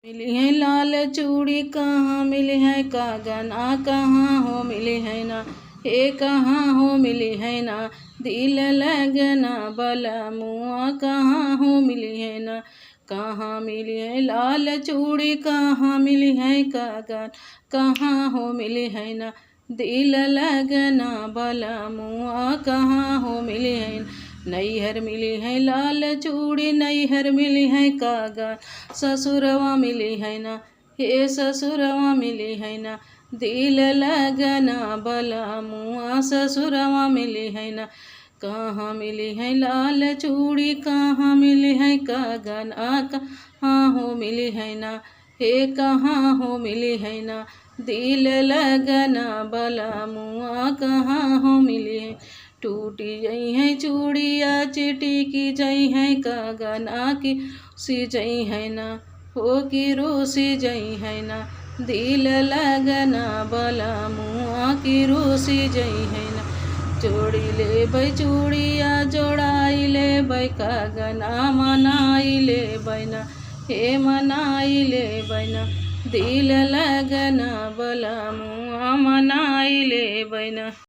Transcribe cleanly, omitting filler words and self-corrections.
मिली है लाल चूड़ी कहाँ मिली है कागना कहाँ हो मिली है ना हे कहाँ हो मिली है ना दिल लगना बला मुआ कहाँ हो मिली है ना कहाँ मिली है लाल चूड़ी कहाँ मिली है कागन कहाँ हो मिली है ना दिल लगना बला मुआ कहाँ हो मिली है नैहर मिली है लाल चूड़ी नैहर मिली है कागन ससुरवा मिली है ना हे ससुरवा मिली है ना दिल लगना बला मुआ ससुरवा मिली है ना कहाँ मिली है लाल चूड़ी कहाँ मिली है कागन कहाँ हो मिली है ना हे कहाँ हो मिली है ना दिल लगना बला मुआ कहाँ हो मिली है टूटी जई है चूड़िया चिटी की जई है कागना की सी जई है ना हो की रोसी जई है ना दिल लगना बला मुआ की रोसी जई है ना जोड़ी ले भाई चूड़िया जोड़ाई ले भाई कागना मनाई ले बैना हे मनाई ले बैना दिल लगना बला मुआ मनाई ले बैना।